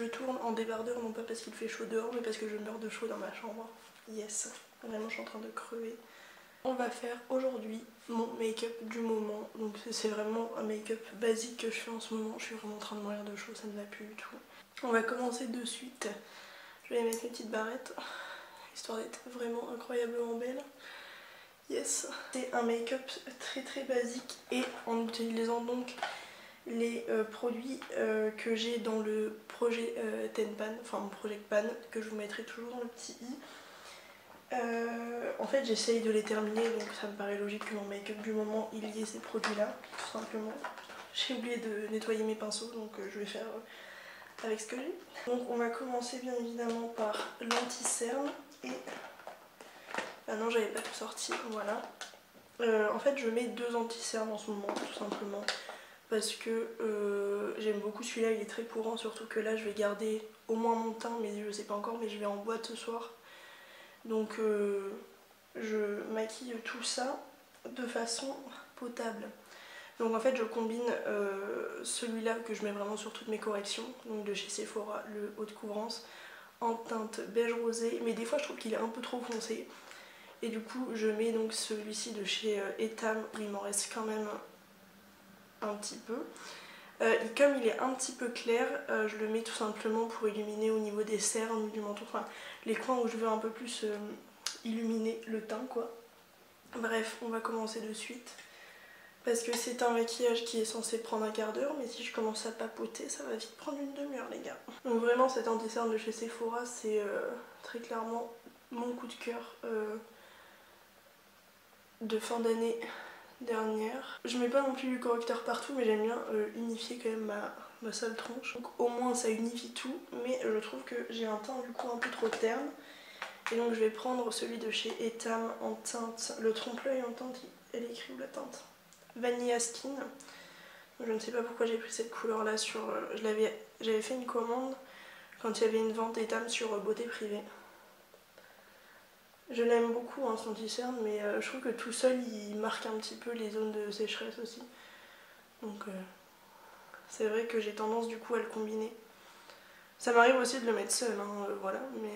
Je tourne en débardeur, non pas parce qu'il fait chaud dehors, mais parce que je meurs de chaud dans ma chambre. Yes, vraiment je suis en train de crever. On va faire aujourd'hui mon make-up du moment. Donc c'est vraiment un make-up basique que je fais en ce moment. Je suis vraiment en train de mourir de chaud, ça ne va plus du tout. On va commencer de suite. Je vais mettre mes petites barrettes, histoire d'être vraiment incroyablement belle. Yes, c'est un make-up très basique et en utilisant donc les produits que j'ai dans le projet Tenpan, enfin mon Project Pan, que je vous mettrai toujours dans le petit i. En fait j'essaye de les terminer, donc ça me paraît logique que mon make-up du moment il y ait ces produits là, tout simplement. J'ai oublié de nettoyer mes pinceaux, donc je vais faire avec ce que j'ai. Donc on va commencer bien évidemment par l'anti-cerne et... Ah non, j'avais pas tout sorti, voilà. En fait je mets 2 anti-cernes en ce moment, tout simplement. Parce que j'aime beaucoup celui-là, il est très courant, surtout que là je vais garder au moins mon teint, mais je sais pas encore, mais je vais en boîte ce soir. Donc je maquille tout ça de façon potable. Donc en fait je combine celui-là que je mets vraiment sur toutes mes corrections, donc de chez Sephora, le haut de couvrance, en teinte beige rosé, mais des fois je trouve qu'il est un peu trop foncé. Et du coup je mets donc celui-ci de chez Etam, où il m'en reste quand même un petit peu. Comme il est un petit peu clair, je le mets tout simplement pour illuminer au niveau des cernes, du menton, enfin les coins où je veux un peu plus illuminer le teint quoi. Bref, on va commencer de suite. Parce que c'est un maquillage qui est censé prendre un quart d'heure, mais si je commence à papoter, ça va vite prendre une demi-heure les gars. Donc vraiment cet anti-cerne de chez Sephora, c'est très clairement mon coup de cœur de fin d'année dernière. Je mets pas non plus du correcteur partout, mais j'aime bien unifier quand même ma sale tronche. Donc au moins ça unifie tout, mais je trouve que j'ai un teint du coup un peu trop terne. Et donc je vais prendre celui de chez Etam en teinte, le trompe-l'œil en teinte, elle est écrit où la teinte Vanilla Skin. Je ne sais pas pourquoi j'ai pris cette couleur là sur... j'avais fait une commande quand il y avait une vente Etam sur Beauté Privée. Je l'aime beaucoup hein, son anti-cerne, mais je trouve que tout seul il marque un petit peu les zones de sécheresse aussi. Donc c'est vrai que j'ai tendance du coup à le combiner. Ça m'arrive aussi de le mettre seul, hein, voilà, mais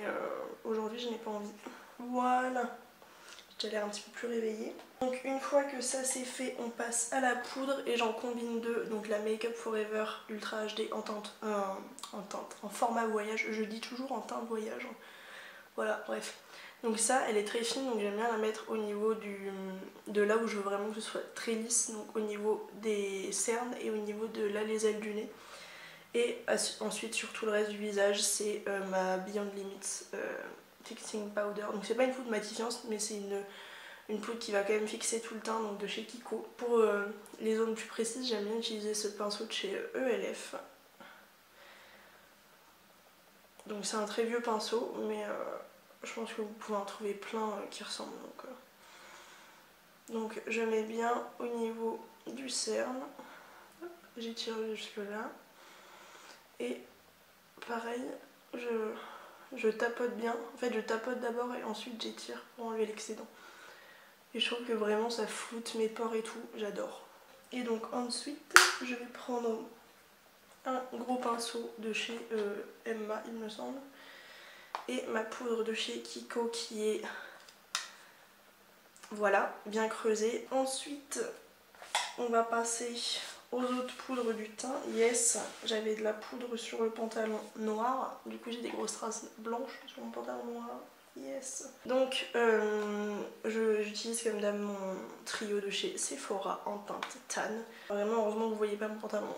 aujourd'hui je n'ai pas envie. Voilà, j'ai l'air un petit peu plus réveillée. Donc une fois que ça c'est fait, on passe à la poudre et j'en combine deux. Donc la Make Up Forever Ultra HD en format voyage. Je dis toujours en teint voyage. Voilà, bref. Donc ça, elle est très fine, donc j'aime bien la mettre au niveau de là où je veux vraiment que ce soit très lisse, donc au niveau des cernes et au niveau de là les ailes du nez. Et ensuite sur tout le reste du visage, c'est ma Beyond Limits Fixing Powder. Donc c'est pas une poudre matifiante, mais c'est une poudre qui va quand même fixer tout le teint, donc de chez Kiko. Pour les zones plus précises, j'aime bien utiliser ce pinceau de chez ELF. Donc c'est un très vieux pinceau, mais je pense que vous pouvez en trouver plein qui ressemblent. Donc je mets bien au niveau du cerne, j'étire jusque là. Et pareil, je tapote bien. En fait je tapote d'abord et ensuite j'étire pour enlever l'excédent. Et je trouve que vraiment ça floute mes pores et tout, j'adore. Et donc ensuite je vais prendre un gros pinceau de chez Emma il me semble. Et ma poudre de chez Kiko qui est, voilà, bien creusée. Ensuite, on va passer aux autres poudres du teint. Yes, j'avais de la poudre sur le pantalon noir. Du coup, j'ai des grosses traces blanches sur mon pantalon noir. Yes. Donc, j'utilise comme d'hab mon trio de chez Sephora en teinte tan. Vraiment, heureusement que vous voyez pas mon pantalon.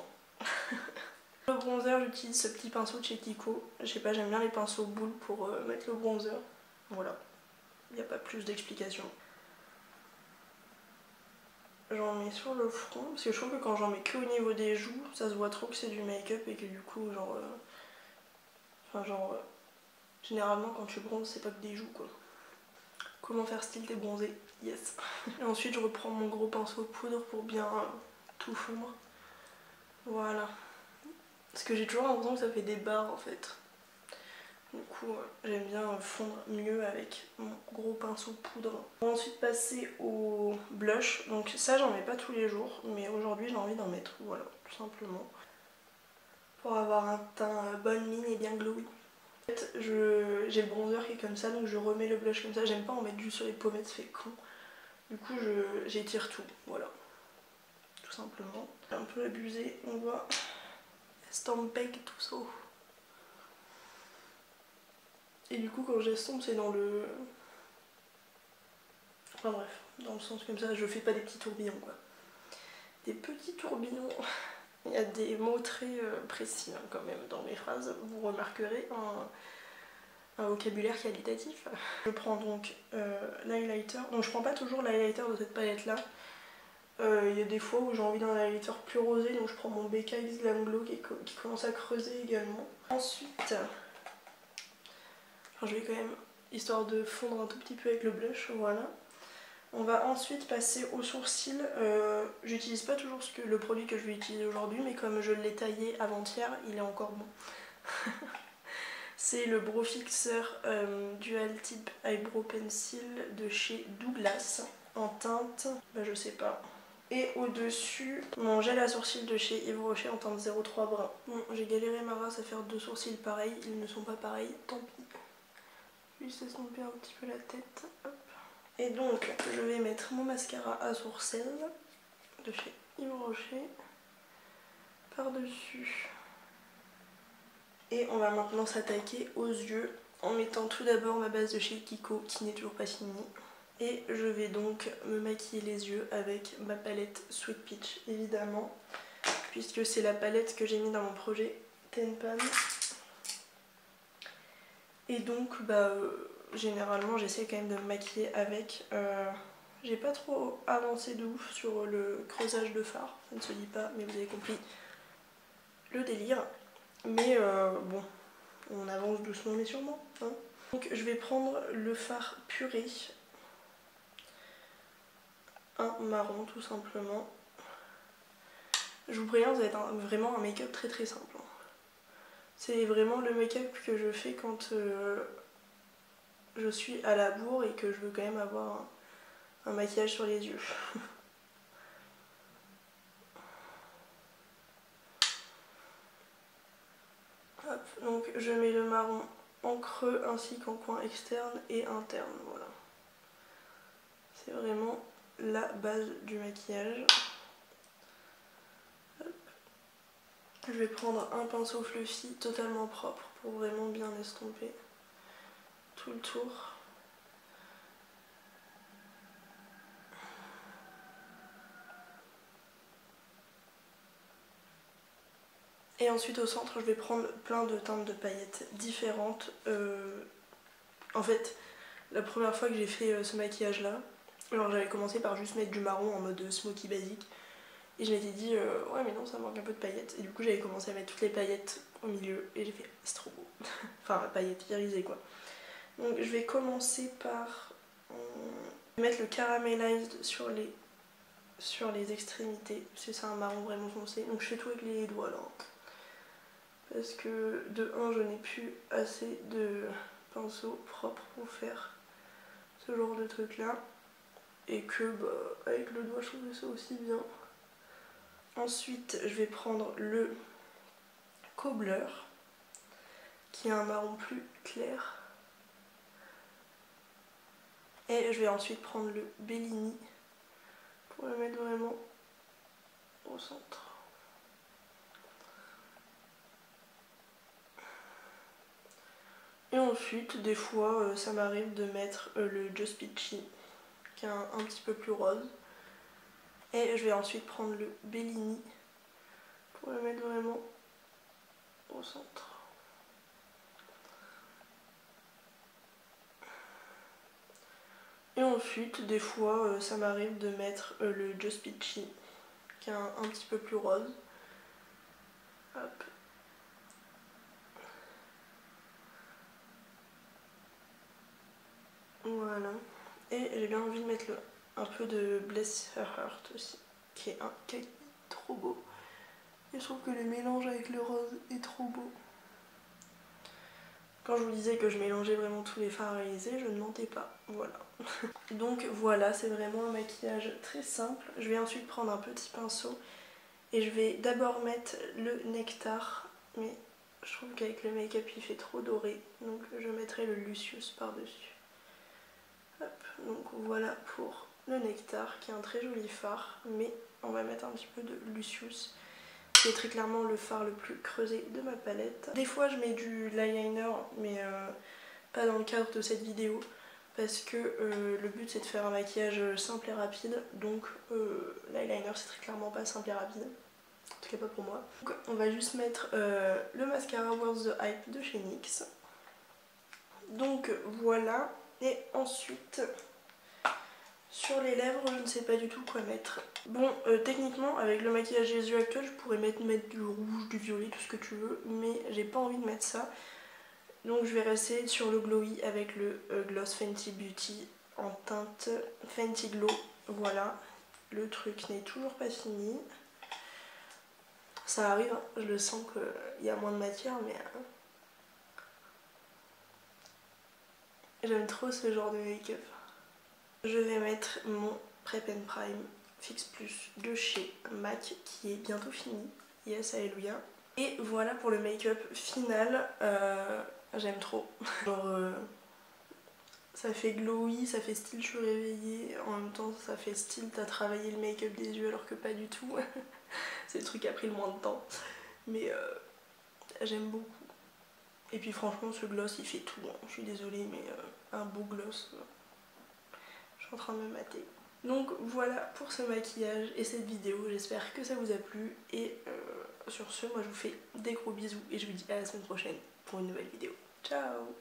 Le bronzer, j'utilise ce petit pinceau de chez Kiko. Je sais pas, j'aime bien les pinceaux boules pour mettre le bronzer. Voilà, il n'y a pas plus d'explication. J'en mets sur le front, parce que je trouve que quand j'en mets que au niveau des joues, ça se voit trop que c'est du make-up et que du coup, généralement quand tu bronzes, c'est pas que des joues quoi. Comment faire style t'es bronzé? Yes. Et ensuite, je reprends mon gros pinceau poudre pour bien tout fondre. Voilà. Parce que j'ai toujours l'impression que ça fait des barres en fait. Du coup, j'aime bien fondre mieux avec mon gros pinceau poudre. On va ensuite passer au blush. Donc ça, j'en mets pas tous les jours, mais aujourd'hui, j'ai envie d'en mettre. Voilà, tout simplement. Pour avoir un teint bonne mine et bien En fait, j'ai le bronzer qui est comme ça, donc je remets le blush comme ça. J'aime pas en mettre juste sur les pommettes, ça fait con. Du coup, j'étire tout, voilà. Tout simplement. Un peu abusé, on va estomper tout ça. Et du coup, quand j'estompe, c'est dans le... Enfin bref, dans le sens comme ça, je fais pas des petits tourbillons quoi. Des petits tourbillons. Il y a des mots très précis hein, quand même dans mes phrases. Vous remarquerez un vocabulaire qualitatif. Je prends donc l'highlighter. Donc je prends pas toujours l'highlighter de cette palette là. Il y a des fois où j'ai envie d'un highlighter plus rosé, donc je prends mon BKX Glam Glow qui commence à creuser également. Ensuite, je vais quand même, histoire de fondre un tout petit peu avec le blush, voilà. On va ensuite passer au sourcil. J'utilise pas toujours le produit que je vais utiliser aujourd'hui, mais comme je l'ai taillé avant-hier, il est encore bon. C'est le Brow Fixer Dual Tip Eyebrow Pencil de chez Douglas en teinte, je sais pas. Et au-dessus, mon gel à sourcils de chez Yves Rocher en teinte 03 brun. Bon, j'ai galéré ma race à faire deux sourcils pareils, ils ne sont pas pareils, tant pis. Juste estomper un petit peu la tête. Hop. Et donc, je vais mettre mon mascara à sourcils de chez Yves Rocher par-dessus. Et on va maintenant s'attaquer aux yeux en mettant tout d'abord ma base de chez Kiko qui n'est toujours pas finie. Et je vais donc me maquiller les yeux avec ma palette Sweet Peach évidemment, puisque c'est la palette que j'ai mis dans mon projet Ten Pan. Et donc généralement j'essaie quand même de me maquiller avec. J'ai pas trop avancé de ouf sur le creusage de fard, ça ne se dit pas mais vous avez compris le délire. Mais bon, on avance doucement mais sûrement. Hein. Donc je vais prendre le fard puré. Un marron tout simplement. Je vous préviens, ça va être vraiment un make-up très très simple. C'est vraiment le make-up que je fais quand je suis à la bourre et que je veux quand même avoir un maquillage sur les yeux. Hop, donc je mets le marron en creux ainsi qu'en coin externe et interne, voilà. C'est vraiment la base du maquillage. Hop. Je vais prendre un pinceau fluffy totalement propre pour vraiment bien estomper tout le tour. Et ensuite au centre je vais prendre plein de teintes de paillettes différentes. En fait la première fois que j'ai fait ce maquillage là, alors j'avais commencé par juste mettre du marron en mode smoky basique. Et je m'étais dit ouais mais non ça manque un peu de paillettes. Et du coup j'avais commencé à mettre toutes les paillettes au milieu et j'ai fait c'est trop beau. Enfin paillettes irisées quoi. Donc je vais commencer par mettre le Caramelized sur les extrémités. C'est ça un marron vraiment foncé. Donc je fais tout avec les doigts là. Parce que de 1 je n'ai plus assez de pinceau propre pour faire ce genre de truc là. Et que avec le doigt je trouve ça aussi bien. Ensuite je vais prendre le Cobbler qui est un marron plus clair. Et je vais ensuite prendre le Bellini pour le mettre vraiment au centre. Et ensuite, des fois, ça m'arrive de mettre le Just Peachy, qui est un petit peu plus rose. Et je vais ensuite prendre le Bellini pour le mettre vraiment au centre. Et ensuite, des fois, ça m'arrive de mettre le Just Peachy, qui est un petit peu plus rose. Hop. Voilà. Et j'ai bien envie de mettre un peu de Bless Her Heart aussi, qui est un kaki trop beau. Et je trouve que le mélange avec le rose est trop beau. Quand je vous disais que je mélangeais vraiment tous les fards à réaliser, je ne mentais pas. Voilà. Donc voilà, c'est vraiment un maquillage très simple. Je vais ensuite prendre un petit pinceau et je vais d'abord mettre le nectar, mais Je trouve qu'avec le make-up il fait trop doré, donc je mettrai le Lucius par dessus. Hop, donc voilà pour le Nectar qui est un très joli fard, mais on va mettre un petit peu de Lucius qui est très clairement le fard le plus creusé de ma palette. Des fois je mets du l'eyeliner mais pas dans le cadre de cette vidéo parce que le but c'est de faire un maquillage simple et rapide, donc l'eyeliner c'est très clairement pas simple et rapide. En tout cas pas pour moi. Donc on va juste mettre le mascara Worth the Hype de chez NYX. Donc voilà. Et ensuite, sur les lèvres, je ne sais pas du tout quoi mettre. Bon, techniquement, avec le maquillage des yeux actuel, je pourrais mettre du rouge, du violet, tout ce que tu veux. Mais j'ai pas envie de mettre ça. Donc je vais rester sur le glowy avec le Gloss Fenty Beauty en teinte Fenty Glow. Voilà. Le truc n'est toujours pas fini. Ça arrive, hein. Je le sens qu'il y a moins de matière, mais j'aime trop ce genre de make-up. Je vais mettre mon Prep and Prime Fix Plus de chez MAC qui est bientôt fini. Yes, alléluia. Et voilà pour le make-up final. J'aime trop. Genre, ça fait glowy, ça fait style je suis réveillée. En même temps, ça fait style t'as travaillé le make-up des yeux alors que pas du tout. C'est le truc qui a pris le moins de temps. Mais j'aime beaucoup. Et puis franchement ce gloss il fait tout, hein. Je suis désolée mais un beau gloss, je suis en train de me mater. Donc voilà pour ce maquillage et cette vidéo, j'espère que ça vous a plu. Et sur ce, moi je vous fais des gros bisous et je vous dis à la semaine prochaine pour une nouvelle vidéo. Ciao.